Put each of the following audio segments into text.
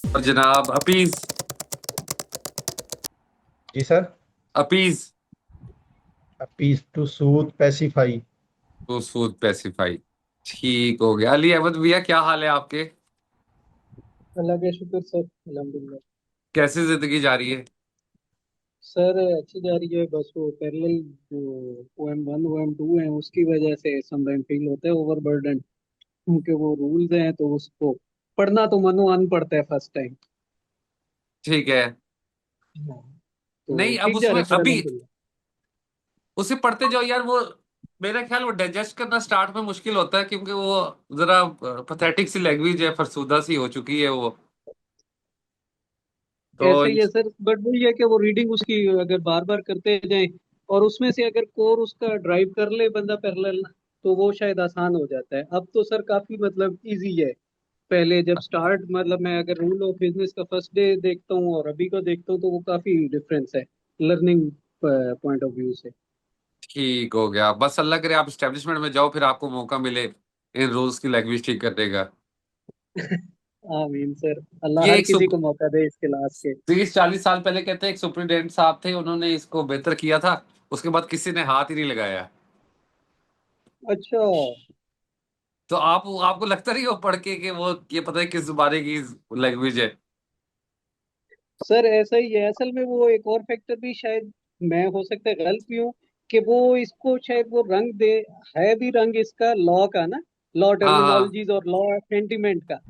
और जनाब अपीज। जी sir. Appease appease to soothe pacify. To soothe pacify. ठीक हो गया। अली अहमद भैया, क्या हाल है आपके? अल्लाह का शुक्र सर, अल्हम्दुलिल्लाह। कैसी जिंदगी जा रही है? सर अच्छी जा रही है, बस वो पैरेलल जो OM1 OM2 है उसकी वजह से समटाइम फील होता है ओवरबर्डन, क्योंकि वो रूल्स हैं तो उसको पढ़ना तो मनोअन पड़ता है फर्स्ट टाइम। ठीक है। हाँ। तो नहीं, अब ठीक जा रहा उसमें है सर, अभी अल्हम्दुलिल्लाह। उसे पढ़ते जाओ यार। वो मेरा ख्याल वो डाइजेस्ट करना स्टार्ट में मुश्किल होता है, क्योंकि वो जरा पैथेटिक सी लैंग्वेज है, फरसूदा सी हो चुकी है वो। तो ऐसे ही है सर, बट वही है कि वो रीडिंग उसकी अगर बार बार करते जाएं और उसमें से अगर कोर उसका ड्राइव कर ले बंदा पैरेलल, तो वो शायद आसान हो जाता है। अब तो सर काफी मतलब इजी है। पहले जब स्टार्ट मतलब मैं अगर रूल ऑफ बिजनेस का फर्स्ट डे देखता हूँ और अभी का देखता हूँ तो वो काफी डिफरेंस है लर्निंग पॉइंट ऑफ व्यू से। ठीक हो गया। बस अल्लाह करे आप एस्टेब्लिशमेंट में जाओ, फिर आपको मौका मिले इन रूल्स की लैंग्वेज ठीक करने का। आमीन सर, अल्लाह ये हर एक किसी को मौका दे इस क्लास के। 30-40 साल पहले कहते हैं एक सुप्रिटेंडेंट साहब थे, उन्होंने इसको बेहतर किया था। उसके बाद किसी ने हाथ ही नहीं लगाया। अच्छा। तो आप आपको लगता नहीं हो पढ़ के कि वो ये पता है किस जमाने की लैंग्वेज है? सर ऐसा ही है, असल में वो एक और फैक्टर भी शायद, मैं हो सकता है गलत भी हूँ, कि वो इसको शायद वो रंग दे, है भी रंग इसका लॉ का ना, लॉ हाँ हाँ। टर्मिनोलॉजीज और लॉ सेंटिमेंट का।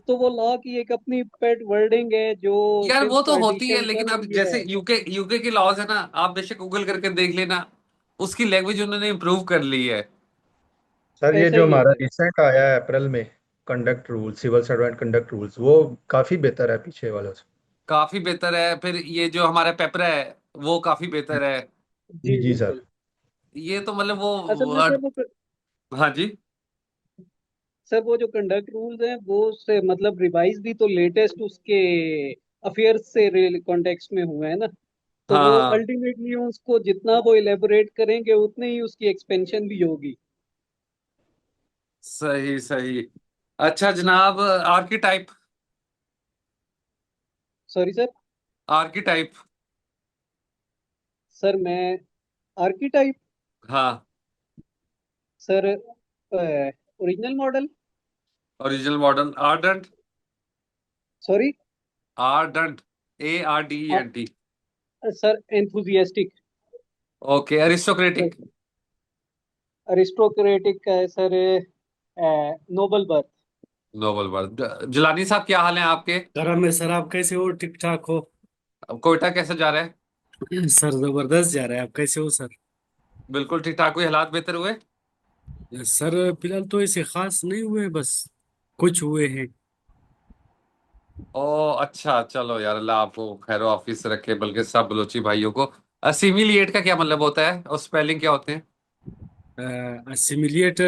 तो वो लॉ की एक अपनी पेट वर्डिंग है जो यार वो फिफ्थ तो होती है, एडिशन लेकिन कर अब रही जैसे है। यूके यूके की लॉज है ना, आप बेशक गूगल करके देख लेना। उसकी लैंग्वेज उन्होंने इम्प्रूव कर ली है। सर ये ऐसा जो ही है हमारा सर। रिसेंट आया है अप्रैल में, conduct rules, civil servant conduct rules, वो काफी बेहतर है पीछे वालों से। काफी बेहतर है। फिर ये जो हमारा पेपरा है वो काफी बेहतर है। जी जी जी सर। बिल्कुल। ये तो मतलब असल में सर हाँ जी। वो जो कंडक्ट रूल्स हैं वो से मतलब रिवाइज भी तो लेटेस्ट उसके अफेयर्स से कॉन्टेक्स्ट में हुए हैं ना। तो हाँ वो हाँ। अल्टीमेटली उसको जितना वो इलेबोरेट करेंगे उतनी ही उसकी एक्सपेंशन भी होगी। सही सही। अच्छा जनाब, archetype. Sorry sir. Archetype. Sir मैं आर्किटाइप। हाँ। Sir original model. Original model. Ardent. Sorry. Ardent. ARDENT। Sir enthusiastic. Okay. Aristocratic. Aristocratic का है sir, noble birth. Noble word. Jilani साहब, क्या हाल है आपके? करम है सर, आप कैसे हो? ठीक ठाक हो? अब कोयटा कैसे जा रहा है? सर जबरदस्त जा रहा है। आप कैसे हो सर? बिल्कुल ठीक ठाक। हुए हालात बेहतर हुए? सर फिलहाल तो ऐसे खास नहीं हुए, बस कुछ हुए हैं। ओ अच्छा, चलो यार, अल्लाह आपको खैर ऑफिस रखे, बल्कि सब बलोची भाइयों को। असिमिलिएट का क्या मतलब होता है और स्पेलिंग क्या होते हैं? सिमिलिएट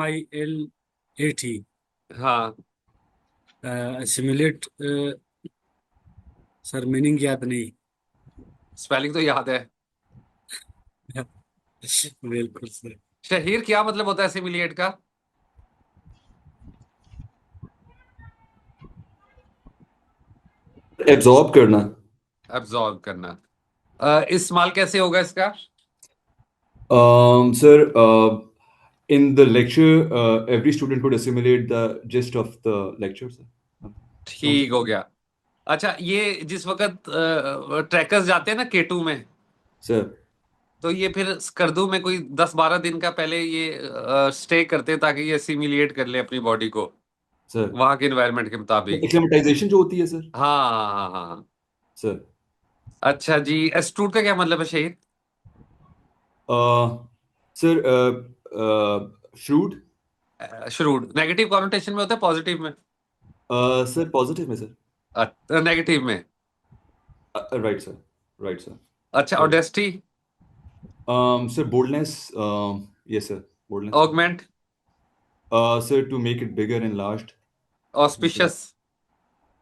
ASSIMILAT। हाँ। सिमिलिएट सर मीनिंग याद नहीं। स्पेलिंग तो याद है। बिल्कुल सर। शहीर क्या मतलब होता है असिमिलिएट का? एब्जॉर्ब करना। एब्जॉर्ब करना। इस्तेमाल कैसे होगा इसका? Sir, in the lecture, every student could assimilate the gist of the lecture, sir. Sounds ठीक हो गया। अच्छा, ये जिस वक्त ट्रैकर्स जाते हैं ना K2 में, sir, तो ये फिर स्कर्दू में कोई 10-12 दिन का पहले ये स्टे करते हैं, ताकि ये असिमिलिएट कर ले अपनी बॉडी को sir. वहां के एनवायरनमेंट के मुताबिक। Acclimatization जो होती है sir, हाँ हाँ हाँ हाँ हाँ। sir. अच्छा जी, एस्ट्रूट का क्या मतलब है शहीद? Uh, sir, shrewd. Shrewd negative connotation में होता है, पॉजिटिव में? Sir, positive में sir. नेगेटिव में। Right sir, right sir, अच्छा, right. ऑडेस्टी। Sir, boldness. Yes sir, boldness. Augment. Sir, to make it bigger, enlarged. Auspicious.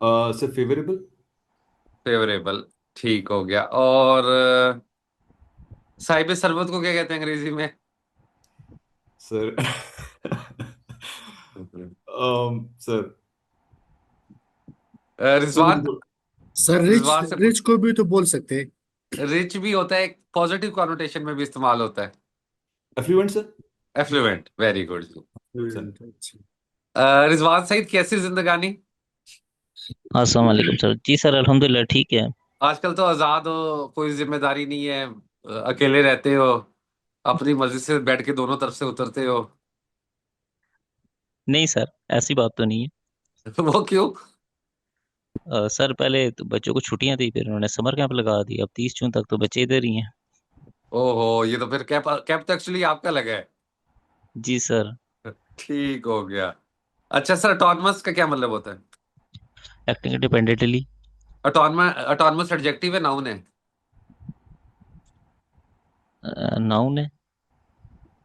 Sir, favorable. Favourable. ठीक हो गया। और साहिब सरबत को क्या कहते हैं अंग्रेजी में? Sir. Sir. Rizwan, sir rich, Rizwan से रिच पूछ। को भी तो बोल सकते हैं। रिच भी होता है, एक पॉजिटिव कॉनोटेशन में भी इस्तेमाल होता है। Affluent, sir? Affluent, very good. Sir. अच्छा। रिजवान सईद, कैसी जिंदगानी? हाँ, अस्सलाम वालेकुम सर। जी सर, अल्हम्दुलिल्लाह ठीक है। आजकल तो आजाद हो, कोई जिम्मेदारी नहीं है, अकेले रहते हो, अपनी मर्जी से बैठ के दोनों तरफ से उतरते हो। नहीं सर, ऐसी बात तो नहीं है। वो क्यों? सर पहले तो बच्चों को छुट्टियां थी, फिर उन्होंने समर कैंप लगा दिया। अब 30 जून तक तो बच्चे इधर ही हैं। ओहो, ये तो फिर कैप कैप तो एक्चुअली आपका लगा है। जी सर। ठीक हो गया। अच्छा सर, ऑटोनमस का क्या मतलब होता है? Acting independently. ऑटोनमस एडजेक्टिव है, नाउन है? नाउन है।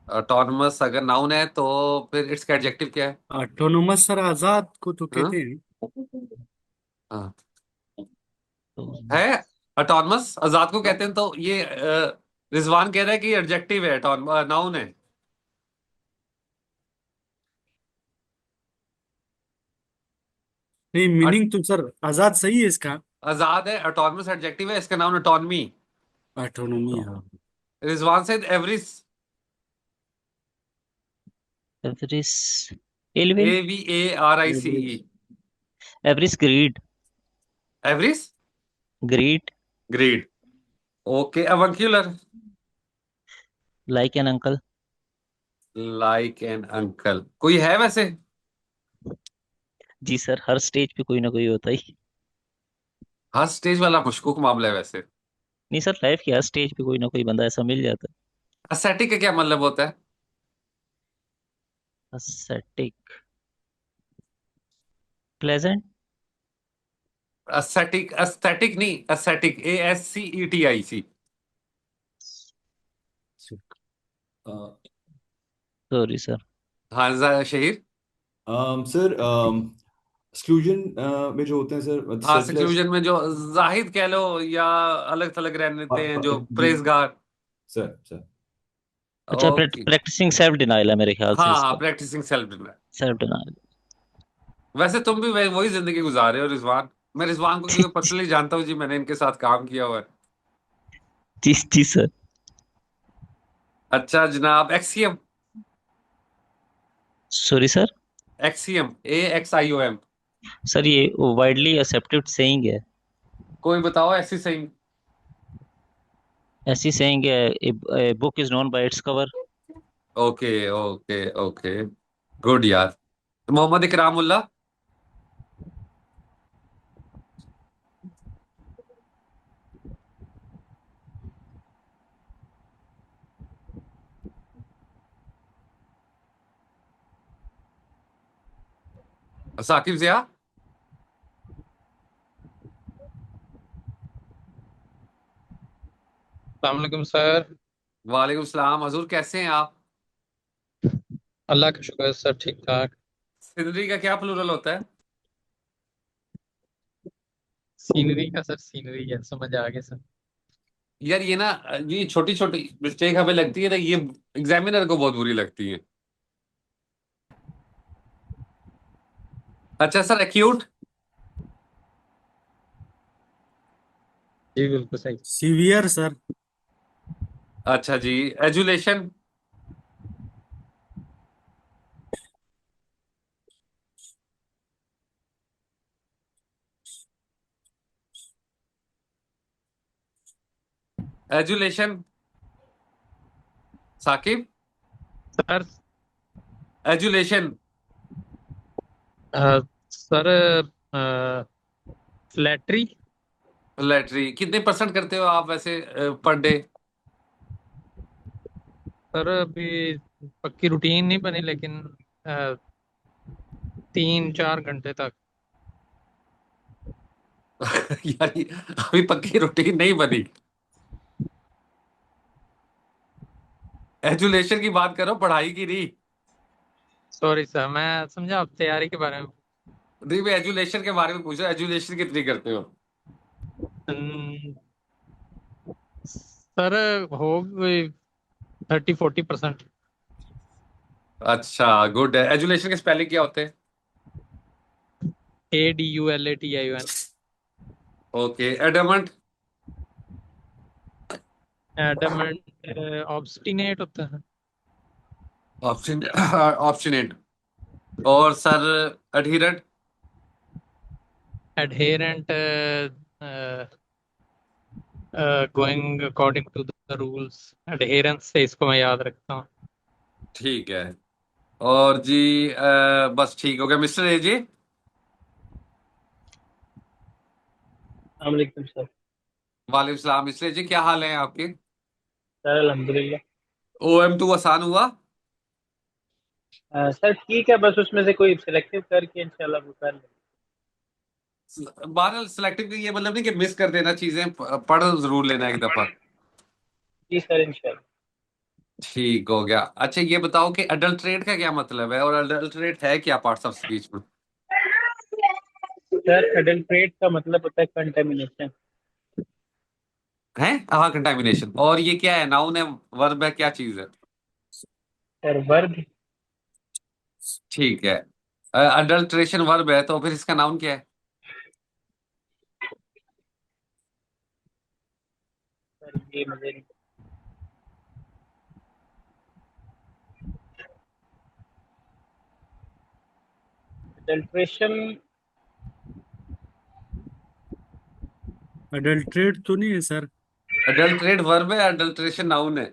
ऑटोनमस अगर नाउन है तो फिर इट्स का एडजेक्टिव क्या है? ऑटोनोमस सर आजाद को तो हाँ, कहते हैं। हाँ, तो है। ऑटोनमस आजाद को कहते हैं, तो ये रिजवान कह रहा है कि एडजेक्टिव है, नाउन है। नहीं, मीनिंग तो सर आजाद सही है इसका। आजाद है, ऑटोनमस एडजेक्टिव है, इसका नाम ऑटोनमी। ऑटोनोमी, हाँ। रिजवान से avarice, avarice. Alvin. AVARICE। Average. Avarice greed. Avarice greed. Grade. Okay, avuncular, like an uncle. Like an uncle, कोई है वैसे? जी सर, हर स्टेज पे कोई ना कोई होता ही। हर स्टेज वाला मुश्कुक मामला है वैसे। नहीं सर, लाइफ की हर स्टेज पे कोई ना कोई बंदा ऐसा मिल जाता एस्थेटिक का क्या मतलब होता है? है। एस्थेटिक। प्लेजेंट। एस्थेटिक, एस्थेटिक नहीं, aesthetic, ASCETIC। Uh, sorry sir. हाँ, शहीर। sir, exclusion में जो होते हैं सर, हाँ, selfless. seclusion में जो जाहिद कह लो या अलग थलग रहते हैं, जो जी, परहेजगार। सर. अच्छा, ओके। प्रैक्टिसिंग सेल्फ डिनाइल है मेरे ख्याल से हाँ हाँ, इसका। Practising self denial. Self denial. वैसे तुम भी वही जिंदगी गुजार रहे हो रिजवान। मैं रिजवान को क्योंकि पर्सनली जानता हूँ जी, मैंने इनके साथ काम किया हुआ है। जी जी सर। अच्छा जनाब, axiom. Sorry sir. Axiom, AXIOM। Sir ये वाइडली एक्सेप्टेड सेइंग है। कोई बताओ ऐसी सही। ऐसी सेइंग है, book is known by its cover. Okay okay okay, good यार। मोहम्मद इकरामुल्ला। साकिब जिया। अस्सलामुअलैकुम सर। वालेकुम सलाम हजूर, कैसे हैं आप? अल्लाह का शुक्र है सर, ठीक ठाक। सिनरी का क्या प्लूरल होता है? सीनरी का सर, सीनरी है, समझ आ गया सर। यार ये ना, ये छोटी छोटी मिस्टेक हमें लगती है ना, ये एग्जामिनर को बहुत बुरी लगती है। अच्छा सर, एक्यूट। जी बिल्कुल सही। Severe sir. अच्छा जी, adulation. Adulation, Saqib. Sir adulation. Sir flattery. लैटरी कितने परसेंट करते हो आप वैसे पर डे? सर अभी पक्की रूटीन नहीं बनी, लेकिन अ, 3-4 घंटे तक। यार अभी पक्की रूटीन नहीं बनी। एजुलेशन की बात करो, पढ़ाई की नहीं। सॉरी सर, मैं समझा आप तैयारी के बारे में। नहीं, मैं एजुलेशन के बारे में पूछ रहा हूँ, एजुलेशन कितनी करते हो? हम्म, सर हो गई 30-40%। अच्छा, गुड है। एजुलेशन के स्पेलिंग क्या होते हैं? ADULATION। Okay, adamant. Adamant obstinate होता है। Option obstinate. और sir, adherent. Adherent going according to the rules. Adherence से इसको मैं याद रखता हूँ। ठीक है। और जी बस ठीक हो गया। मिस्टर एजे। वालेकुम सर। वालेकुम सलाम। मिस्टर एजे, क्या हाल है आपके? सर अल्हम्दुलिल्लाह। OM2 आसान हुआ? सर ठीक है, बस उसमें से कोई सिलेक्टिव करके इंशाल्लाह वो कर लेंगे। बहरहाल सिलेक्टिव का ये मतलब नहीं कि मिस कर देना चीजें, पढ़ जरूर लेना एक दफा। जी सर इंशाल्लाह। ठीक हो गया। अच्छा ये बताओ कि अडल्ट्रेट का क्या मतलब है, और अडल्ट्रेट है क्या पार्ट्स ऑफ स्पीच में? सर एडल्ट्रेट का मतलब होता है कंटेमिनेशन। है, हाँ, कंटामिनेशन। और ये क्या है, नाउन है, वर्ब है, क्या चीज है? Sir verb. ठीक है। अडल्ट्रेशन वर्ब है, तो फिर इसका नाउन क्या है? सर ये मुझे नहीं एडल्ट्रेशन। अडल्ट्रेट तो नहीं है सर। अडल्ट्रेट वर्ब है, अडल्ट्रेशन नाउन है।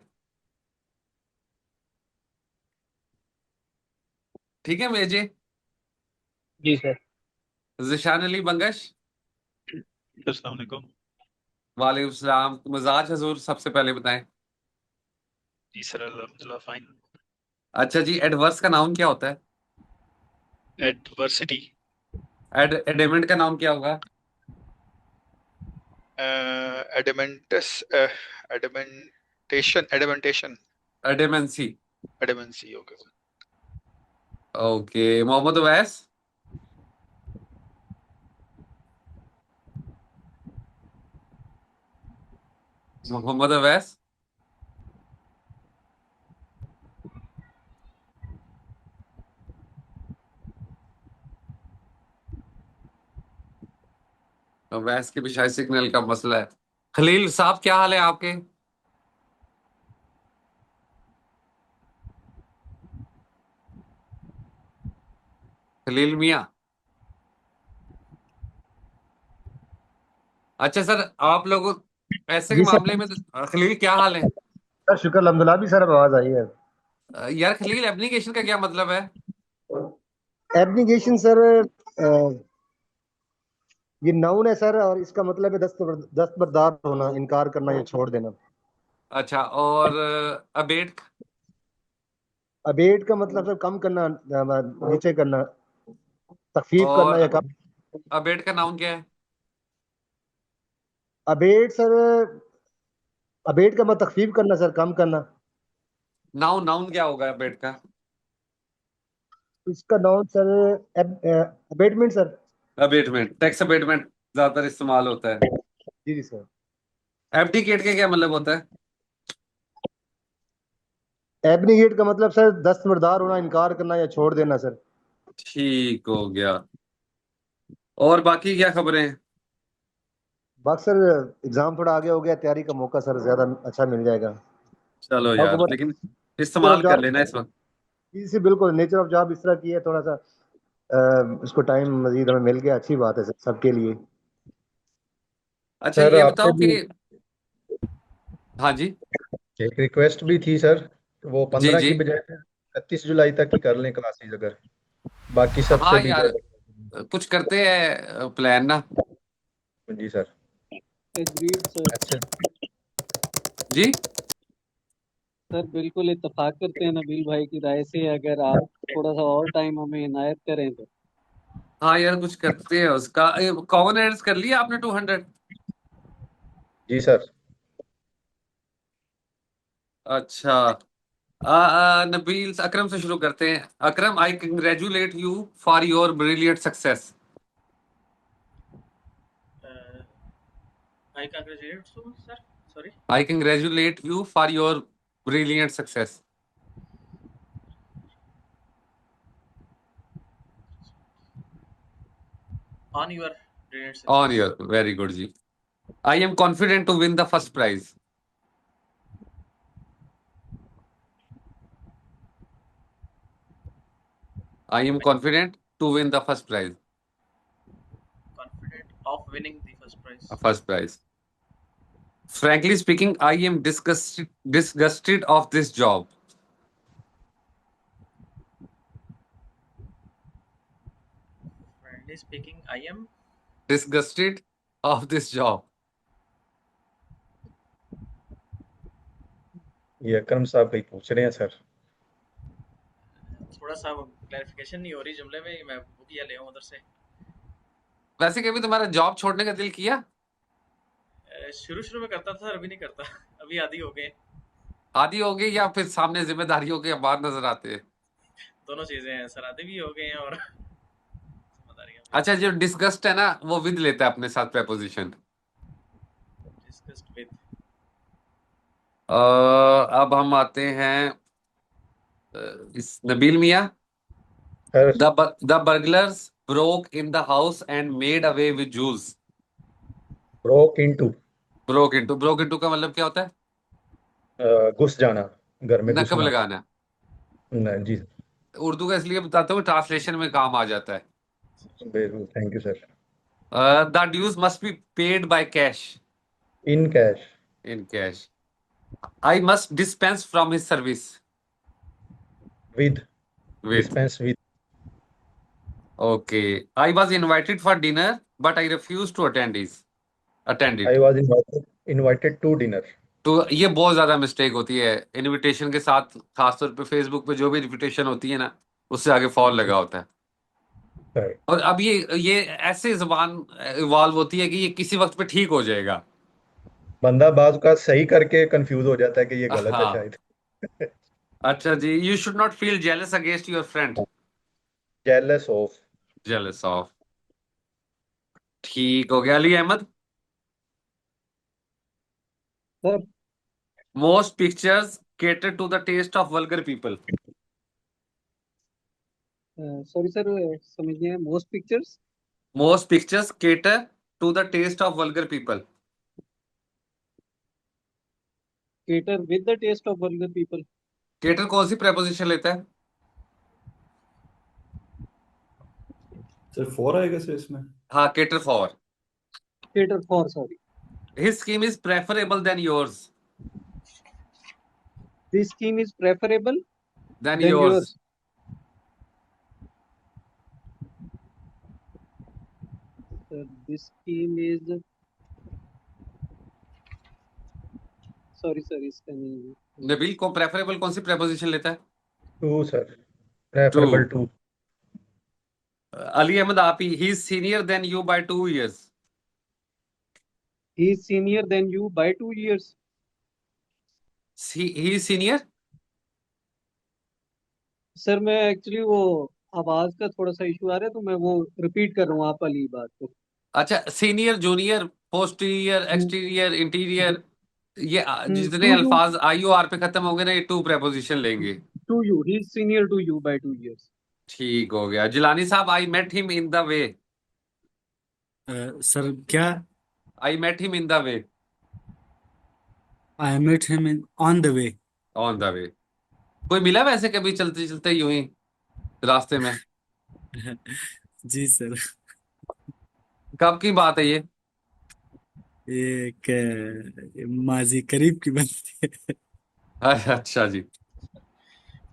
ठीक है मेजे। जी सर। जिशान अली बंगश। अस्सलाम वालेकुम। वालेकुम सलाम। मजाज हजूर, सबसे पहले बताएं। जी सर अल्हम्दुलिल्लाह फाइन। अच्छा जी, एडवर्स का नाउन क्या होता है? एडवर्सिटी। एडेमेंट का नाउन क्या होगा? एडमेंटस। एडमेंटेशन एडमेंटेशन। एडेमेंसी। एडमेंसी ओके। ओके, मोहम्मद अवैस। मोहम्मद अवैस। अवैस के भी शायद सिग्नल का मसला है। खलील साहब, क्या हाल है आपके? खलील मियाँ। अच्छा सर, आप लोग ऐसे के जी मामले सर। में खलील क्या हाल है? सर शुक्र अल्हम्दुलिल्लाह भी सर, अब आवाज आई है। यार खलील, एप्लीकेशन का क्या मतलब है? एब्निगेशन सर, ये नाउन है सर, और इसका मतलब है दस्तबरदार होना, इनकार करना या छोड़ देना। अच्छा, और अबेट? अबेट का मतलब सर कम करना, नीचे करना, तखफीफ करना और या कम। अबेट का नाउन क्या है? अबेट सर, अबेट का मतलब तखफीफ करना सर, कम करना। नाउन नाउन क्या होगा अबेट का? इसका noun sir abatement sir. Abatement, tax abatement ज्यादातर इस्तेमाल होता है। जी जी सर। एब्डिकेट का क्या मतलब होता है? एब्निगेट का मतलब सर दस्तबरदार होना, इनकार करना या छोड़ देना सर। ठीक हो गया। और बाकी क्या खबरें हैं? बस सर, एग्जाम थोड़ा आगे हो गया, तैयारी का मौका सर ज्यादा अच्छा मिल जाएगा। चलो यार, आपको पता, लेकिन नेचर ऑफ इस्तेमाल कर जॉब, लेना इस वक्त। जी जी बिल्कुल, नेचर ऑफ जॉब इस तरह की है, थोड़ा सा उसको टाइम मजीद हमें मिल गया, अच्छी बात है सर सबके लिए। अच्छा सर ये आपसे बताओ भी कि, हाँ जी। एक रिक्वेस्ट भी थी सर, वो जी 15 जी। की बजाय 31 जुलाई तक ही कर लें क्लासेज, अगर बाकी सबसे हाँ भी यार, कुछ करते हैं प्लान ना। जी सर। Agreed sir. अच्छा। जी। सर बिल्कुल इत्तेफाक करते हैं नबील भाई की राय से, अगर आप थोड़ा सा और टाइम हमें इनायत करें तो। हाँ यार, कुछ करते हैं उसका। कॉमन एड्स कर लिया आपने 200? जी सर। अच्छा। नबील, अकरम से शुरू करते हैं। Akram, I congratulate you for your brilliant success. I congratulate sir. Sorry. I congratulate you for your brilliant success. on your brilliant on success. Your, very good जी। I am confident to win the first prize. I am confident to win the first prize. Confident of winning the first prize. First prize. Frankly speaking, I am disgusted of this job. Frankly speaking, I am Disgusted of this job. ये अकरम साहब कहीं पूछ रहे हैं sir. थोड़ा सा clarification नहीं हो रही जुमले में, मैं बुक या ले आऊं उधर से। वैसे कभी तुम्हारा जॉब छोड़ने का दिल किया? शुरू शुरू में करता था सर, अभी नहीं करता। अभी आदी हो गए। आदी हो गई या फिर सामने जिम्मेदारियों के बाहर नजर आते हैं? दोनों चीजें हैं सर, आदी भी हो गए हैं और जिम्मेदारियां भी। अच्छा, जो डिस्गस्ट है ना वो विद लेता है अपने साथ प्रेपोजिशन। Discussed with. अब हम आते हैं इस नबील मियाँ। Sir The burglars broke in the house and made away with jewels. Broke into, Broke into का मतलब क्या होता है? घुस जाना, घर में नकब घुसना। लगाना। नहीं जी, उर्दू का इसलिए बताता हूँ, ट्रांसलेशन में काम आ जाता है। बिल्कुल, thank you sir. The dues must be paid by cash. In cash, In cash. I must dispense from his service. With, With. Dispense with. Okay. I was invited for dinner, but I refused to attend it. I was invited to dinner. तो ये बहुत ज्यादा mistake होती है invitation के साथ, खासतौर पे फेसबुक पे जो भी इनविटेशन होती है ना, उससे आगे फॉल लगा होता है। सर और अब ये ऐसे जुबान इवॉल्व होती है कि ये किसी वक्त पे ठीक हो जाएगा। बंदा बाज का सही करके कंफ्यूज हो जाता है कि ये गलत है हाँ। शायद। अच्छा जी, you should not feel jealous against your friend. Jealous of. Jealous of. ठीक हो गया। Ali Ahmad. Sir most pictures cater to the taste of vulgar people. Sorry sir, समझिए most pictures. Most pictures cater to the taste of vulgar people. Cater with the taste of vulgar people. Cater कौन सी preposition लेता है? Sir four आएगा sir इसमें। हाँ, cater for. Cater for, sorry. His scheme is preferable than yours. This scheme is preferable Than than yours. Yours. This scheme is, sorry sir, इसका नहीं। नबील को preferable कौन सी preposition लेता है? To sir, preferable True. To. Ali Ahmad आप ही, he is senior than you by 2 years. He is senior than you by 2 years। He is senior. Sir मैं actually वो आवाज का थोड़ा सा इशू आ रहा है, तो मैं वो रिपीट कर रहा हूँ आप वाली बात को। अच्छा, senior, junior, posterior, exterior, interior, ये जितने टू यू, अल्फाज IOR पे खत्म होंगे ना, ये टू preposition लेंगे। To you, he is senior to you by 2 years। ठीक हो गया। जिलानी साहब, I met him in the way. Sir क्या? I met him in the way. I met him in on the way. On the way. कोई मिला वैसे कभी चलते चलते यूं ही रास्ते में? जी सर, कब की बात है ये? ये एक माजी करीब की बात है। अच्छा जी।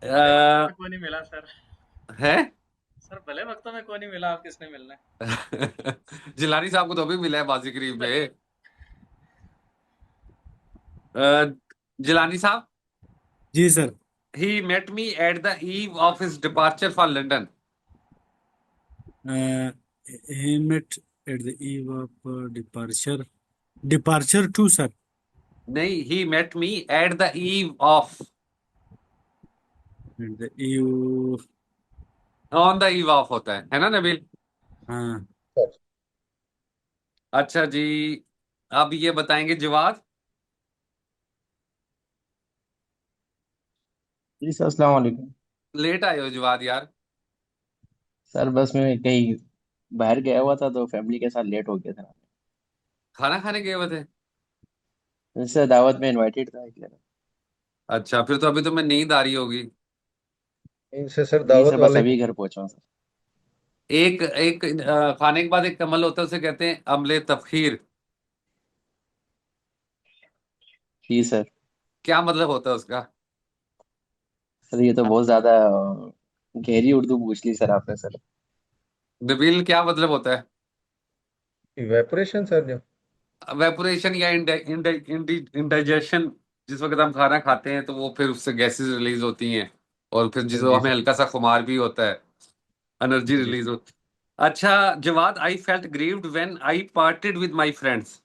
भले वक्तों में कोई नहीं मिला सर। है सर भले वक्तों में कोई नहीं मिला, आप किसने मिलना है? जिलानी साहब को तो अभी मिला है बाजी करीब में। अ, जिलानी साहब, जी sir. he met me at the eve of his departure for London. He met at the eve of departure to sir. नहीं, he met me at the eve of. At the eve, On the eve of होता है ना नबील? हाँ अच्छा जी, अब ये बताएंगे जवाब। जी सर, अस्सलाम वालेकुम। लेट आए हो जवाब यार। सर बस मैं कहीं बाहर गया हुआ था तो फैमिली के साथ लेट हो गया था। खाना खाने गए हुए थे? जैसे दावत में इनवाइटेड था इसलिए। अच्छा, फिर तो अभी तुम्हें नींद आ रही होगी। इनसे सर जी दावत सर, बस वाले अभी घर पहुंचा हूँ सर। एक एक खाने के बाद एक कमल होता है, उसे कहते हैं अम्ले तफखीर। जी सर। क्या मतलब होता है उसका? सर ये तो बहुत ज्यादा गहरी उर्दू पूछ ली सर आपने सर। नबील, क्या मतलब होता है? इवेपोरेशन सर जो। वेपोरेशन या इंडाइजेशन। जिस वक्त हम खाना खाते हैं तो वो फिर उससे गैसेस रिलीज होती हैं, और फिर जिस जी हमें सर। हल्का सा खुमार भी होता है, एनर्जी जी रिलीज होती। अच्छा Jawad, I felt grieved when I parted with my friends.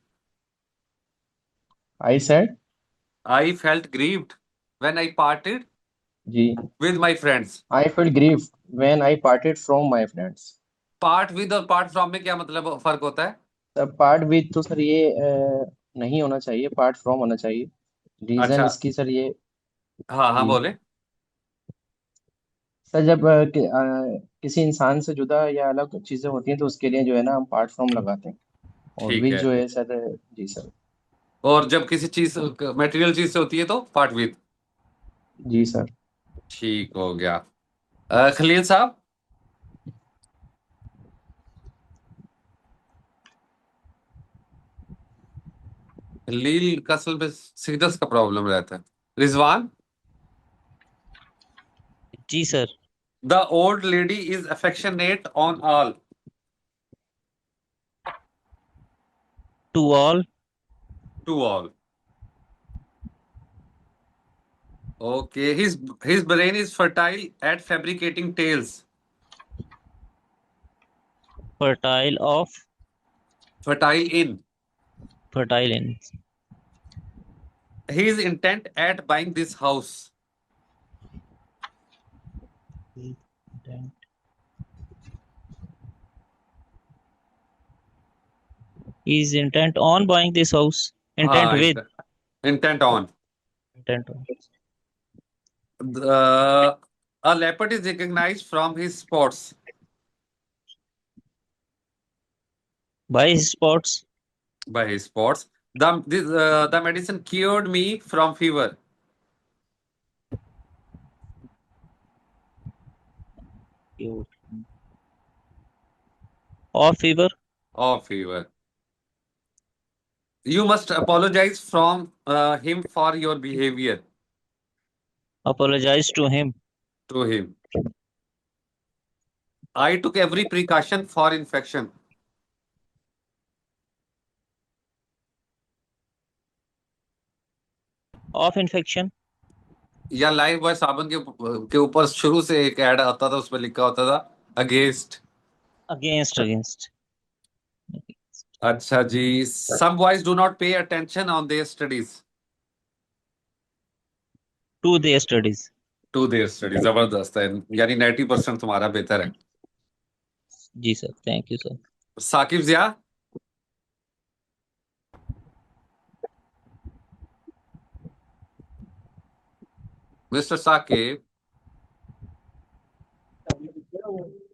I said. I felt grieved when I parted जी। With my friends. I felt grieve when I parted from my friends. Part with और part from में क्या मतलब फर्क होता है? Sir part with तो sir ये नहीं होना चाहिए, पार्ट फ्रॉम होना चाहिए। रीजन अच्छा, इसकी सर ये। हाँ हाँ जी बोले। सर, जब किसी इंसान से जुदा या अलग चीजें होती हैं तो उसके लिए जो है ना हम पार्ट फ्रॉम लगाते हैं। और ठीक विद है। जो है सर। जी सर। और जब किसी चीज, मटेरियल चीज से होती है तो पार्ट विद। Ji sir. ठीक हो गया। खलील साहब, खलील का असल में सीनस का प्रॉब्लम रहता है। Rizwan, ji sir. The old lady is affectionate on all. To all. To all. Okay, his brain is fertile at fabricating tales. Fertile of. Fertile in. Fertile in. He is intent at buying this house. Is intent on buying this house. Intent हाँ, with. Intent on. Intent on. A leopard is recognized from his spots. Buy his spots. By his spots. The medicine cured me from fever. You. Or fever. Of fever. You must apologize from him for your behavior Apologize to him. to him. I took every precaution for infection. Of infection. या life boy साबुन के ऊपर शुरू से एक add आता था, उसमें लिखा होता था अगेंस्ट। Against. Against. अच्छा जी, some boys do not pay attention on their studies. To their studies. To their studies, जबरदस्त है, यानी 90% तुम्हारा बेहतर है। जी sir, thank you sir. Saqib Zia, mister Saqib,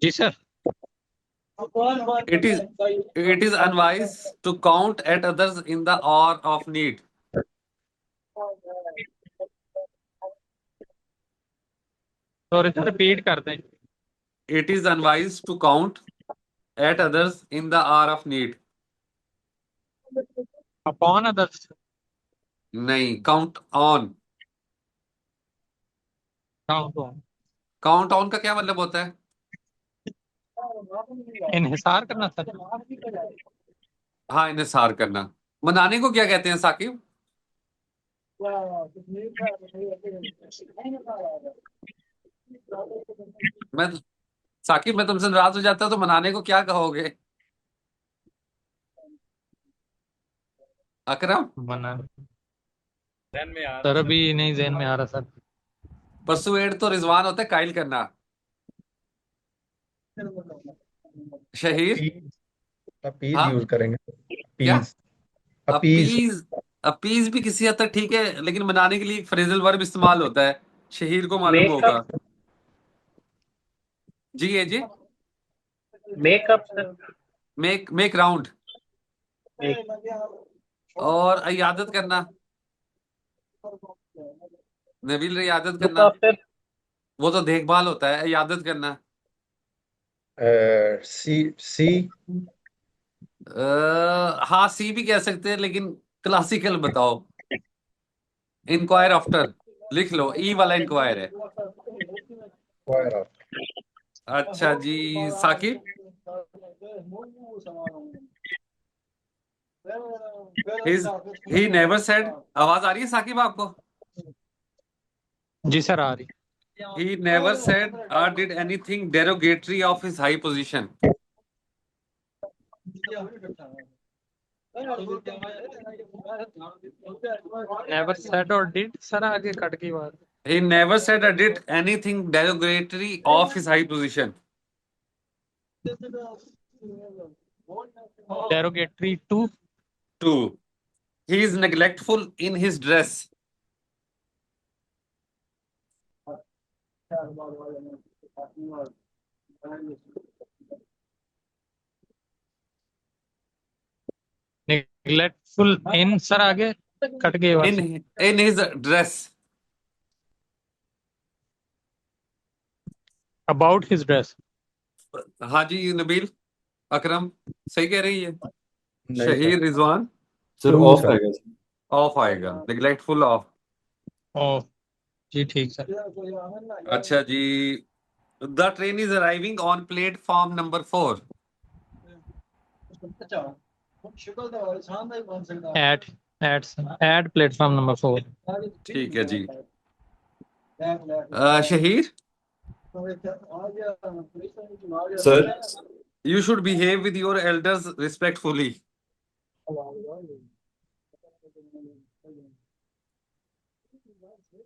जी sir. it is unwise to count at others in the hour of need. Sorry sir, repeat कर दें। It is unwise to count at others in the hour of need. Upon others. नहीं, count on. Count on. Count on का क्या मतलब होता है? इन्हिसार करना sir. हाँ, इन्हिसार करना। मनाने को क्या कहते हैं साकिब? मैं साकिब, मैं तुमसे नाराज हो जाता हूं तो मनाने को क्या कहोगे? अकरम, मना। ध्यान में आ सर रहा अभी नहीं जहन में आ रहा सर। परसुएड तो रिजवान होता है कायल करना। शहीर, अपीज हाँ यूज करेंगे। क्या? अपीज। अपीज। अपीज। अपीज भी किसी हद तक ठीक है, लेकिन मनाने के लिए एक फ्रेजल वर्ब इस्तेमाल होता है, शहीर को मालूम होगा। मेकअप। जी, ये जी। Makeup sir. Make round. Make और इयादत करना, नबील इयादत लुक करना, आफ्टर। वो तो देखभाल होता है, इयादत करना। सी सी हाँ सी भी कह सकते हैं, लेकिन क्लासिकल बताओ। इंक्वायर आफ्टर, लिख लो, ई वाला इंक्वायर है। अच्छा जी, Saqib. His he never said, आवाज आ रही है साकिब आपको? जी सर, आ रही। He never said or did anything derogatory of his high position. Never said और डिड सर, आगे कट की बात। He never said or did anything derogatory of his high position. Derogatory to. 2. He is neglectful in his dress. Neglectful in sir, आगे cut गई बात। In his dress. About his dress. हाँ जी नबील, अकरम सही कह रही है। नहीं Shahid sir, Rizwan sir to of sir. आएगा सर। ऑफ आएगा, नेग्लेक्टफुल ऑफ। ओ जी ठीक सर। अच्छा जी, the train is arriving on platform number 4. At at platform number 4। ठीक है जी। Shahid, sir you should behave with your elders respectfully.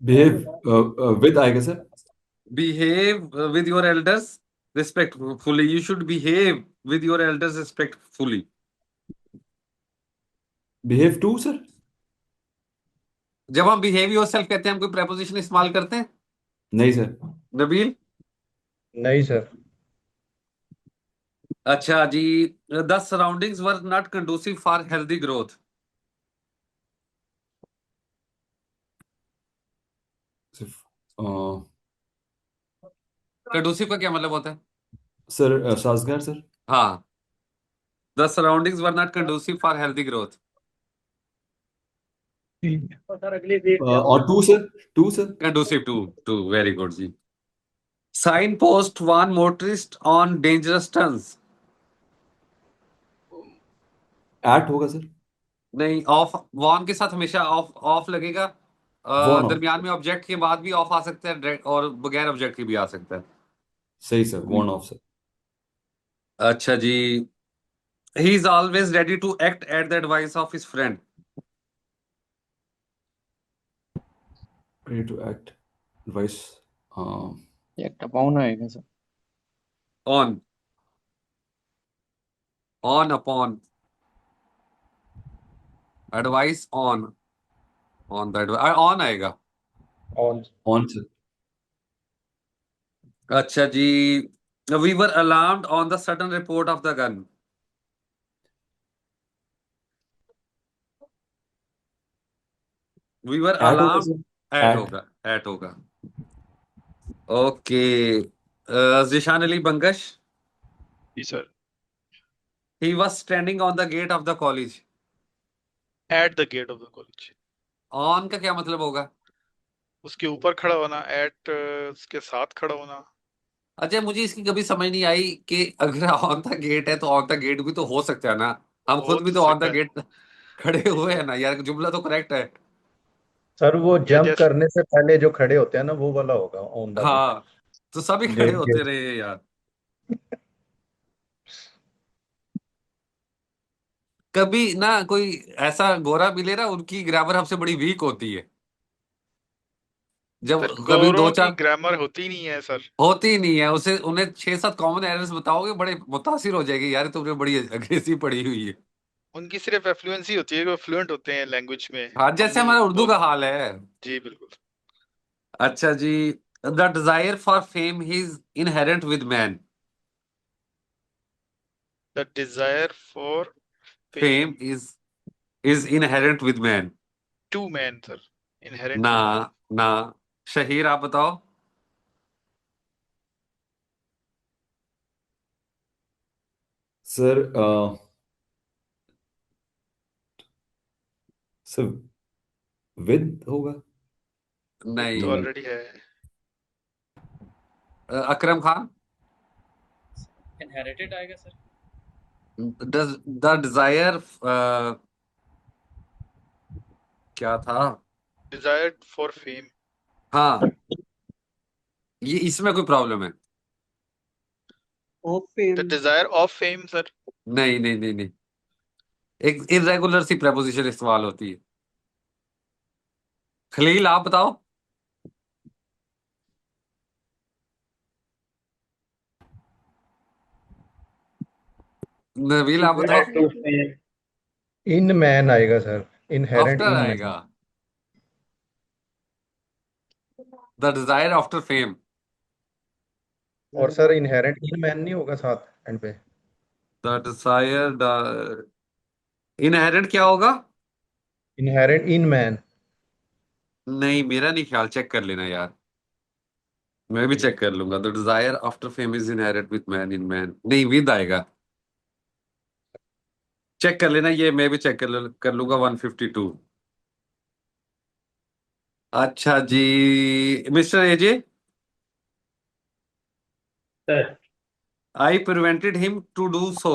Behave with आएगा sir. Behave with your elders respectfully. You should behave with your elders respectfully. Behave to sir. जब हम behave yourself कहते हैं, हम कोई preposition इस्तेमाल करते हैं? नहीं सर। नबील? नहीं सर। अच्छा जी, the surroundings were not conducive for healthy growth. Conducive का क्या मतलब होता है? सर साजगार सर। हाँ, the surroundings were not conducive for healthy growth. Sir अगली डेट और to sir. Conducive to very good जी। Signpost warn motorist on dangerous turns. At होगा सर। नहीं, ऑफ, वॉन के साथ हमेशा ऑफ ऑफ लगेगा। Warn of. दरमियान में ऑब्जेक्ट के बाद भी ऑफ आ सकता है, और बगैर ऑब्जेक्ट के भी आ सकता है। सही सर, वॉन ऑफ सर। अच्छा जी, he is always ready to act at the advice of his friend. Ready to act advice. Act upon आएगा sir. On, on upon, advice on, on the advice, on आएगा। On sir. अच्छा जी, we were alarmed on the sudden report of the gun. We were at होगा alarmed, sir. At at. होगा, at होगा। Okay, Zeeshan Ali Bangash. जी sir. He was standing on the gate of the college. At the gate of the college. On का क्या मतलब होगा? उसके ऊपर खड़ा होना, एट उसके साथ खड़ा होना। अच्छा, मुझे इसकी कभी समझ नहीं आई कि अगर ऑन द गेट है तो ऑन द गेट भी तो हो सकता है ना। हम हो खुद भी तो तो ऑन सकता द है गेट खड़े हुए हैं ना यार, जुमला तो करेक्ट है। सर वो या जंप जैसे करने से पहले जो खड़े होते हैं ना, वो वाला होगा ऑन द हाँ, तो सभी खड़े गेट होते गेट। रहे यार। कभी ना कोई ऐसा गोरा मिले ना, उनकी ग्रामर हमसे बड़ी वीक होती है। जब सर कभी दो गोरों की चार ग्रामर होती नहीं है सर। होती ही नहीं है, उसे उन्हें 6-7 कॉमन एरर्स बताओगे, बड़े मुतासिर हो जाएगी यार, तुमने बड़ी अग्रेसिव पढ़ी हुई है। उनकी सिर्फ एफ्लुएंसी होती है, वो फ्लुएंट होते हैं लैंग्वेज में। हाँ, हम जैसे नहीं हमारा उर्दू बोल। का हाल है। जी बिल्कुल। अच्छा जी, the desire for fame is inherent with man. The desire for fame is inherent with man. to man, sir. Inherent ना to man. ना शहीर आप बताओ। सर सर विद होगा। It नहीं तो ऑलरेडी है। अकरम खान, इनहेरिटेड आएगा सर। does the desire क्या था? Desired for fame. हाँ, ये इसमें कोई प्रॉब्लम है? Of The fame desire of fame, sir. नहीं नहीं नहीं नहीं, एक इरेगुलर सी प्रपोजिशन इस्तेमाल होती है। खलील आप बताओ। नबील आप बताओ। to fame. इन मैन आएगा सर, इनहेरेंट आफ्टर इन आएगा, man. The desire after fame. और सर इनहेरेंट इन मैन नहीं होगा साथ एंड पे? द डिजायर इनहेरेंट क्या होगा? Inherent in man. नहीं, मेरा नहीं ख्याल, चेक कर लेना यार, मैं भी चेक कर लूंगा। The desire after fame is inherent with man in man, नहीं विद आएगा। चेक कर लेना, ये मैं भी चेक कर लूंगा। 152। अच्छा जी, mister AJ, Sir, I prevented him to do so.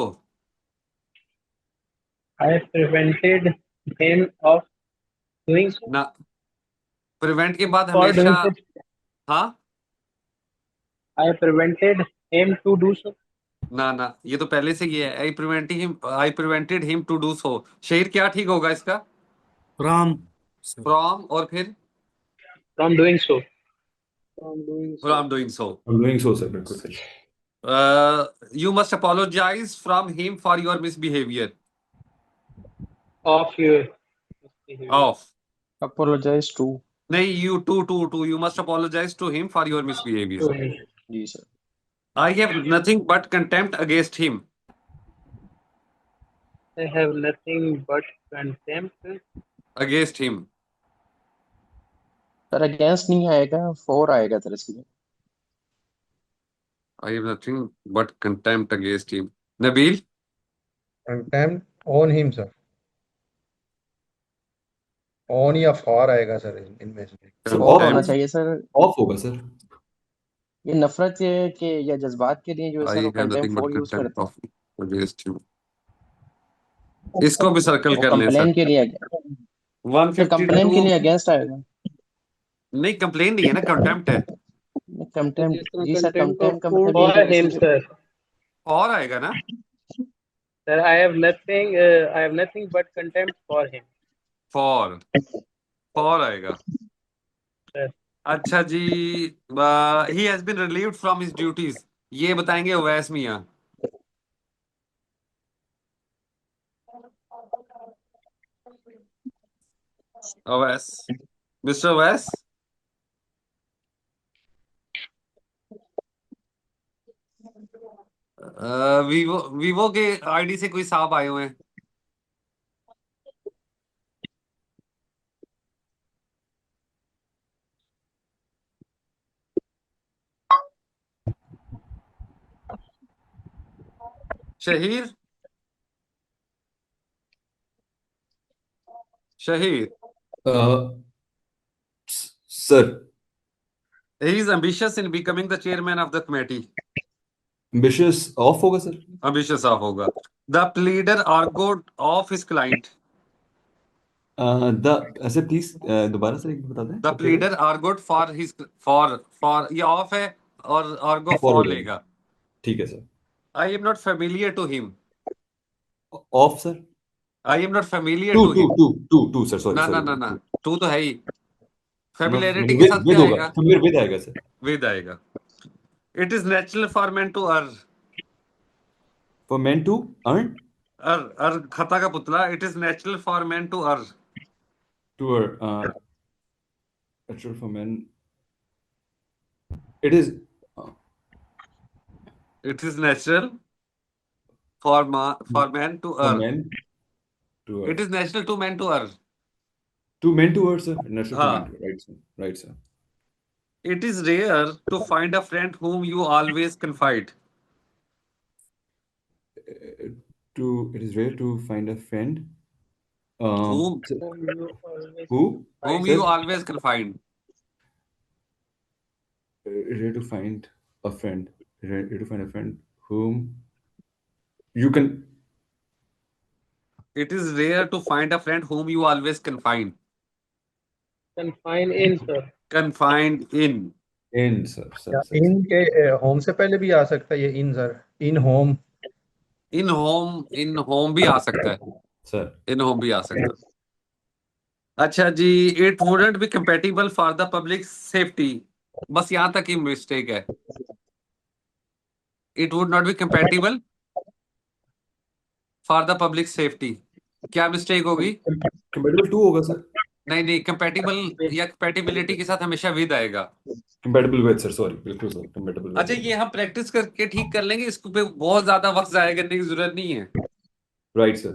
I prevented him of doing so. ना, प्रिवेंट के बाद For हमेशा doing so, हाँ I prevented him to do so. ना ना, ये तो पहले से ही है। I prevented him to do so. शेर क्या ठीक होगा इसका? From sir. फ्रॉम और फिर From doing so. From doing so. From doing so. I'm doing so, sir. बिल्कुल सही। You must apologize from him for your misbehavior. Of your Of. Apologise to. नहीं, you must apologize to him for your misbehavior. to him. जी sir. I have nothing but contempt against him. I have nothing but contempt. Against him. Sir against नहीं आएगा, for आएगा sir इसलिए। I have nothing but contempt against him. Nabil? Contempt on him sir. On या for आएगा sir इनमें से। Sir और होना Contempt. चाहिए सर। ऑफ होगा सर। ये नफरत के या जज्बात के लिए जो है I सर वो have contempt nothing but for use contempt करते हैं। of against him. इसको भी सर्कल वो कर लें सर। कंप्लेन के लिए, सर कंप्लेन के 152। लिए अगेंस्ट आएगा। नहीं, कंप्लेन नहीं है ना, कंटेम्प्ट है। तो कंटेम्प्ट, जिस तरह जी सर, कंटेम्प्ट ऑफ कंटेम्प्ट का कोर्ट मतलब ये For है कि him, किसी sir. और आएगा ना। Sir, I have nothing but contempt for him. For आएगा। Sir. अच्छा जी, he has been relieved from his duties, ये बताएंगे अवैस मियां। Awais, mister Awais. Vivo Vivo के आईडी से कोई साहब आए हुए हैं। Shaheer, Shaheer. Sir He is ambitious in becoming the chairman of the committee. ambitious of होगा सर। Ambitious ऑफ होगा। The pleader argued of his client. The ऐसे प्लीज दोबारा सर एक बार बता दें। The pleader argued for his for ये of है और argo फॉर for लेगा। ठीक है सर। I am not familiar to him. Of sir. I am not familiar to to to him. To to to sir, sorry ना ना सॉरी। ना ना, टू तो है ही। नो फेमिलियरिटी के विद साथ विद क्या होगा, आएगा? विद आएगा सर। विद आएगा। It is natural for men to err. For men to earn अर्र खता का पुतला। It is natural for men to err. To natural for men. It is It is natural for man to For err. men to It err. is natural to man to err. To men to err, sir. Natural to men हाँ. to err. Right, sir. Right, sir. It is rare to find a friend whom you always confide. It is rare to find a friend. Whom Sir, Whom you always who? whom find. you Sir, always confide. rare to find a friend. Rare to find a friend whom you can. It is rare to find a friend whom you always confide. Confine in, sir. Confined in. In, sir. या Sir. In के home से पहले भी आ सकता है ये in sir in home In home भी आ सकता है. Sir. In home भी आ सकता है. अच्छा जी. It wouldn't be compatible for the public safety. बस यहाँ तक ही मिस्टेक है. It would not be compatible for the public safety. क्या मिस्टेक होगी? Compatible to होगा, sir. नहीं, कंपैटिबल या कंपैटिबिलिटी के साथ हमेशा विद आएगा. Compatible with, sir. Sorry. बिल्कुल, sir. Compatible with. अच्छा, ये हम प्रैक्टिस करके ठीक कर लेंगे. इसको पे बहुत ज्यादा वक्त जाया करने की जरूरत नहीं है. Right, sir.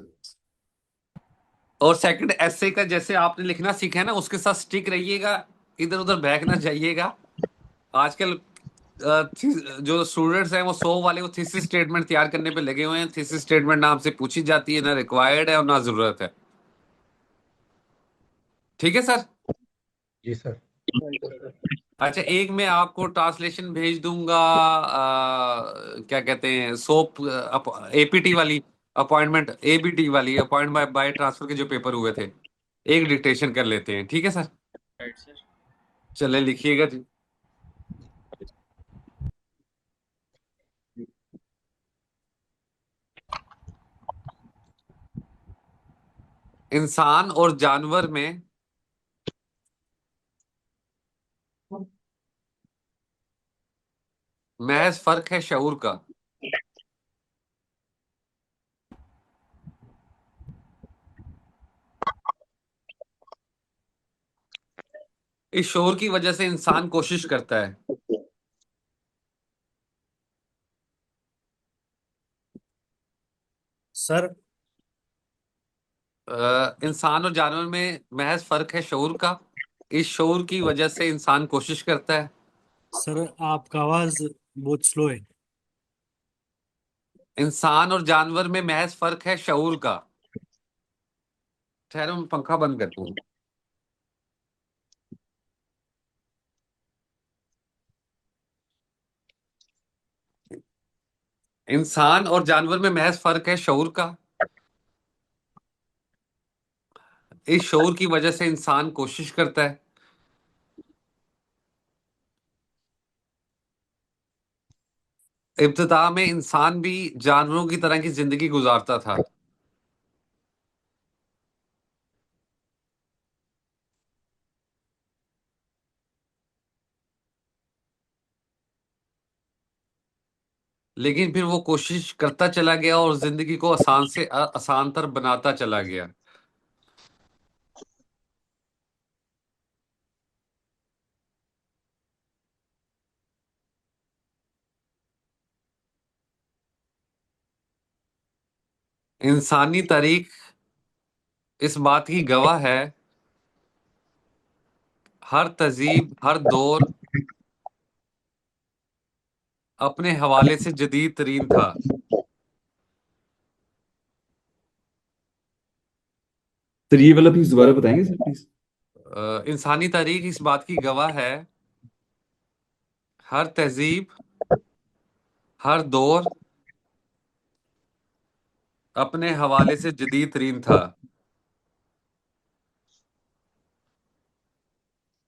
और सेकंड ऐसे का जैसे आपने लिखना सीखा है ना, उसके साथ स्टिक रहिएगा. इधर उधर बहक ना जाइएगा. आजकल जो स्टूडेंट्स हैं वो 100 वाले वो थीसिस स्टेटमेंट तैयार करने पे लगे हुए हैं. थीसिस स्टेटमेंट ना आपसे पूछी जाती है, ना रिक्वायर्ड है और ना जरूरत है. ठीक है सर. जी सर अच्छा, एक मैं आपको ट्रांसलेशन भेज दूंगा. क्या कहते हैं, सोप एपीटी वाली अपॉइंटमेंट, एबीटी वाली अपॉइंटमेंट बाय ट्रांसफर के जो पेपर हुए थे, एक डिक्टेशन कर लेते हैं. ठीक है सर. Right sir. चले लिखिएगा जी. इंसान और जानवर में महज फर्क है शऊर का. इस शऊर की वजह से इंसान कोशिश करता है. सर इंसान और जानवर में महज फर्क है शऊर का. इस शऊर की वजह से इंसान कोशिश करता है. सर आपका आवाज बहुत स्लो है. इंसान और जानवर में महज फर्क है शऊर का. ठहरो, मैं पंखा बंद कर दूं. इंसान और जानवर में महज फर्क है शऊर का. इस शऊर की वजह से इंसान कोशिश करता है. इब्तिदा में इंसान भी जानवरों की तरह की जिंदगी गुजारता था. लेकिन फिर वो कोशिश करता चला गया और जिंदगी को आसान से आसान तर बनाता चला गया. इंसानी तारीख इस बात की गवाह है, हर तहजीब हर दौर अपने हवाले से जदीद तरीन था. सर ये वाला प्लीज दोबारा बताएंगे सर प्लीज. इंसानी तारीख इस बात की गवाह है, हर तहजीब हर दौर अपने हवाले से जदीद तरीन था.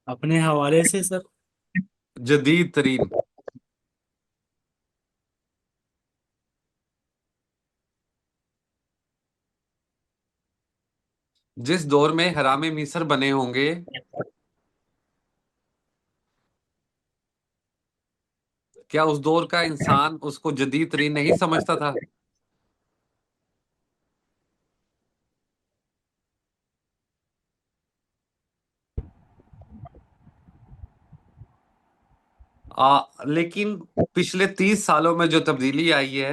अपने हवाले से सर. जदीद तरीन. जिस दौर में हरामे मिस्र बने होंगे, क्या उस दौर का इंसान उसको जदीद तरीन नहीं समझता था? लेकिन पिछले 30 सालों में जो तब्दीली आई है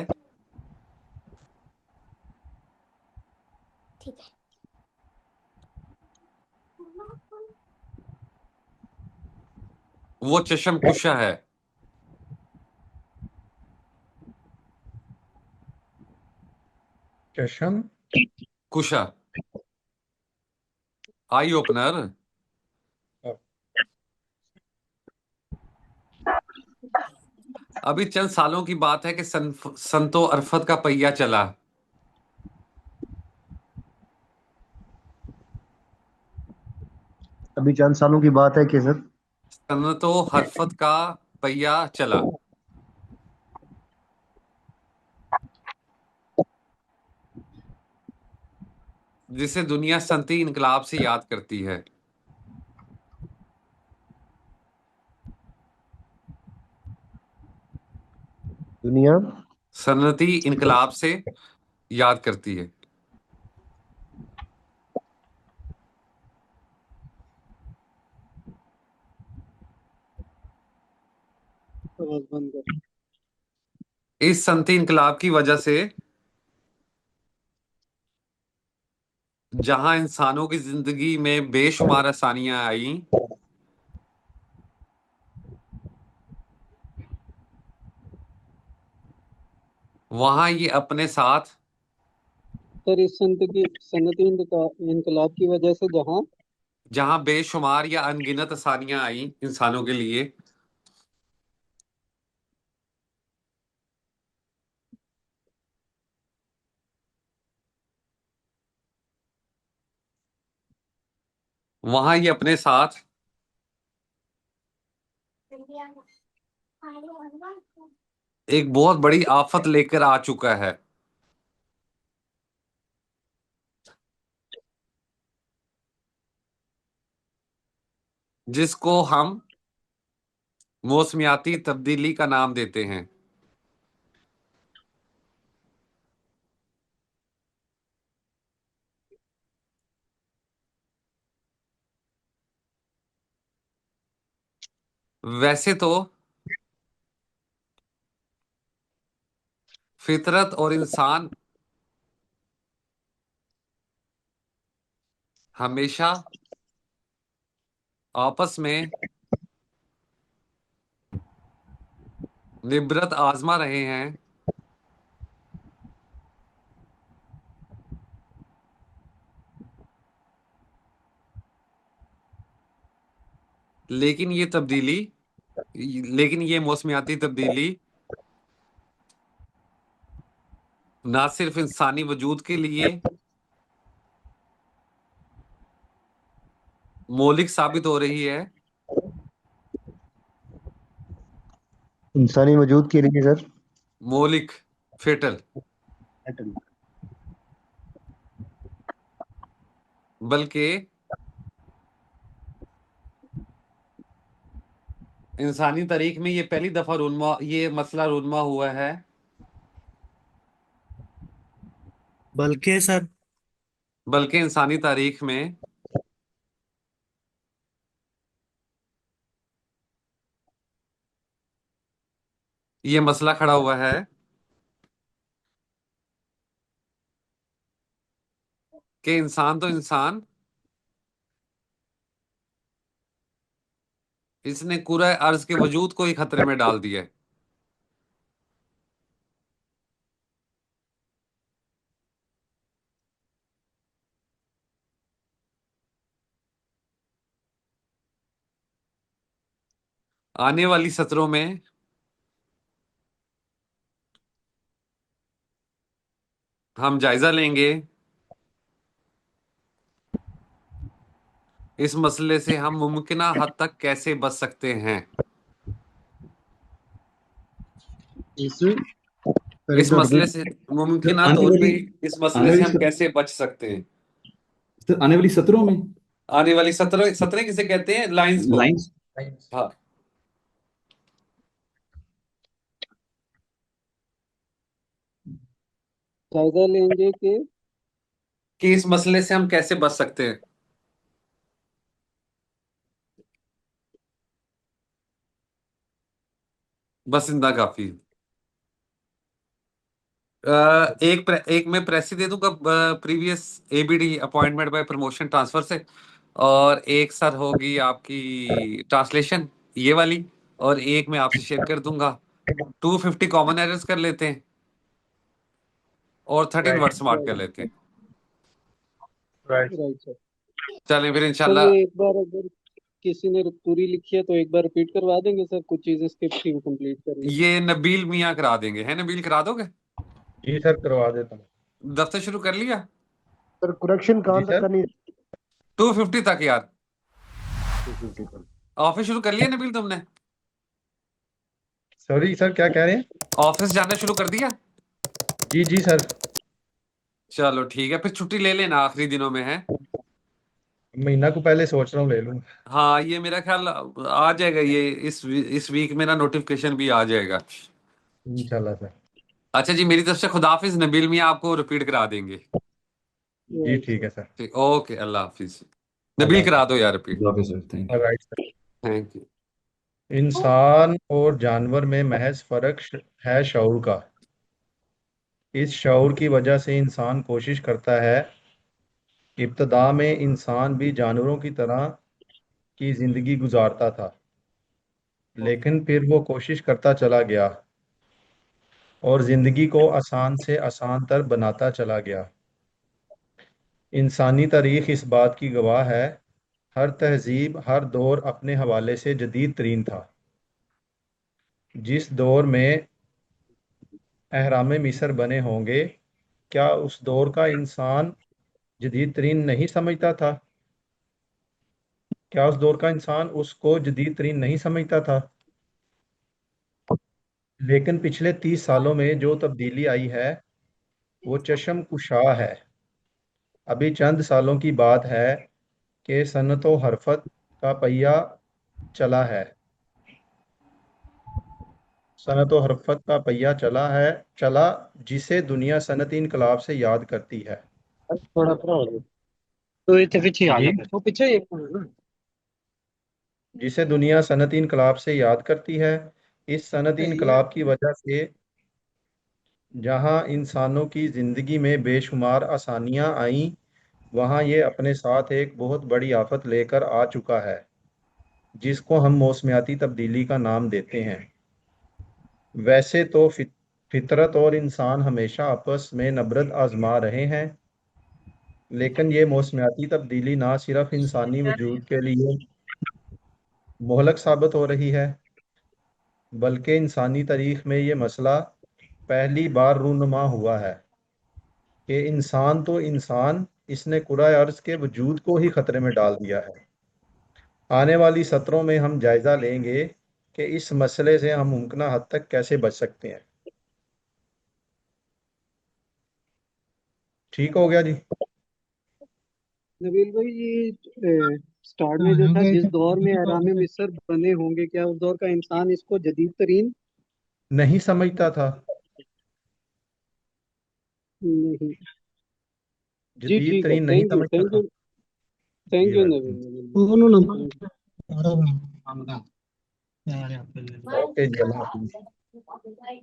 ठीक है। वो चशम कुशा है। चशम कुशा, आई ओपनर। अभी चंद सालों की बात है कि संतो अरफत का पहिया चला। अभी चंद सालों की बात है कि सर संतो हरफत का पहिया चला, जिसे दुनिया सनती इनकलाब से याद करती है। दुनिया सनती इनकलाब से याद करती है। आवाज बंद कर। इस सनती इनकलाब की वजह से जहां इंसानों की जिंदगी में बेशुमार आसानियां आई, वहां ये अपने साथ सर इस सनती इनकलाब की वजह से जहां बेशुमार या अनगिनत आसानियां आई इंसानों के लिए, वहां ये अपने साथ एक बहुत बड़ी आफत लेकर आ चुका है, जिसको हम मौसमियाती तब्दीली का नाम देते हैं। वैसे तो फितरत और इंसान हमेशा आपस में निब्रत आजमा रहे हैं, लेकिन ये तब्दीली लेकिन ये मौसमियाती तब्दीली ना सिर्फ इंसानी वजूद के लिए मौलिक साबित हो रही है, इंसानी वजूद के लिए सर मौलिक फेटल, बल्कि इंसानी तारीख में ये पहली दफा ये मसला रूनमा हुआ है। बल्कि सर बल्कि इंसानी तारीख में ये मसला खड़ा हुआ है कि इंसान तो इंसान, इसने पूरा अर्ज के वजूद को ही खतरे में डाल दिया है। आने वाली सत्रों में हम जायजा लेंगे इस मसले से हम मुमकिना हद तक कैसे बच सकते हैं। इस मसले से मुमकिना आने तौर पे वाली इस आने मसले से वाली हम कैसे बच सकते हैं। आने वाली सत्रों में आने वाली सत्रह सत्रह किसे कहते हैं? लाइंस को। लाइंस हाँ, जायजा लेंगे कि इस मसले से हम कैसे बच सकते हैं। बस इतना काफी है। एक मैं प्रेस ही दे दूंगा previous ABD appointment bye promotion transfer से, और एक सर होगी आपकी ट्रांसलेशन ये वाली, और एक मैं आपसे शेयर कर दूंगा। 250 कॉमन एरर्स कर लेते हैं और 13 वर्ड स्मार्ट कर लेते हैं। Right sir. चलें फिर सर इंशाल्लाह। ये एक बार अगर किसी ने पूरी लिखी है तो एक बार रिपीट करवा देंगे सर, कुछ चीजें स्किप थी वो कंप्लीट कर ली। ये नबील मियाँ करा देंगे, है नबील, करा दोगे? जी सर करवा देता हूँ दफ्तर शुरू कर लिया? सर। करेक्शन कहाँ तक करनी 250 तक यार। 250 तक? ऑफिस शुरू कर लिया नबील तुमने? सॉरी सर क्या कह रहे हैं? ऑफिस जाना शुरू कर दिया? जी जी सर। चलो ठीक है, फिर छुट्टी ले लेना आखिरी दिनों में, है? महीना को पहले सोच रहा हूँ ले लूँ। हाँ, ये मेरा ख्याल आ जाएगा, ये इस वीक में ना नोटिफिकेशन भी आ जाएगा। इंशाल्लाह सर। अच्छा जी, मेरी तरफ से खुदाफिज। नबील मियाँ आपको रिपीट करा देंगे। जी ठीक है सर। ठीक, ओके, अल्लाह हाफिज। नबील करा दो यार repeat. Okay, sir. Thank you. Right sir. Thank you. इंसान और जानवर में महज फर्क है शऊर का। इस शऊर की वजह से इंसान कोशिश करता है। इब्तदा में इंसान भी जानवरों की तरह की जिंदगी गुजारता था, लेकिन फिर वो कोशिश करता चला गया और जिंदगी को आसान से आसान तर बनाता चला गया। इंसानी तारीख इस बात की गवाह है। हर तहजीब, हर दौर अपने हवाले से जदीद तरीन था। जिस दौर में अहराम मिस्र बने होंगे, क्या उस दौर का इंसान जदीद तरीन नहीं समझता था? क्या उस दौर का इंसान उसको जदीद तरीन नहीं समझता था? लेकिन पिछले 30 सालों में जो तब्दीली आई है वो चश्म कुशा है। अभी चंद सालों की बात है कि सनत व हरफत का पहिया चला है। सनत व हरफत का पहिया चला, जिसे दुनिया सनती इनकलाब से याद करती है। थोड़ा थोड़ा हो गया तो ये पीछे आ जी, जाए वो पीछे एक ना जिसे दुनिया सनती इनकलाब से याद करती है। इस सनती इनकलाब की वजह से जहां इंसानों की ज़िंदगी में बेशुमार आसानियां आईं, वहां ये अपने साथ एक बहुत बड़ी आफत लेकर आ चुका है, जिसको हम मौसमियाती तब्दीली का नाम देते हैं। वैसे तो फितरत और इंसान हमेशा आपस में नबरद आजमा रहे हैं, लेकिन ये मौसमियाती तब्दीली ना सिर्फ इंसानी वजूद के लिए मोहलक साबित हो रही है, बल्कि इंसानी तारीख में ये मसला पहली बार रूनुमा हुआ है कि इंसान तो इंसान, इसने कुराए अर्ज के वजूद को ही खतरे में डाल दिया है। आने वाली सत्रों में हम जायजा लेंगे कि इस मसले से हम मुमकिन हद तक कैसे बच सकते हैं। ठीक हो गया जी? नबील भाई ये स्टार्ट में जो था, जिस दौर में अहराम मिस्र बने होंगे, क्या उस दौर का इंसान इसको जदीद तरीन नहीं समझता था। नहीं? जी जदीद ठीक है, तरीन नहीं थैंक यू समझता थैंक था। यू थैंक जी यू वेलकम। नबील। ओके जी, अल्लाह हाफिज़।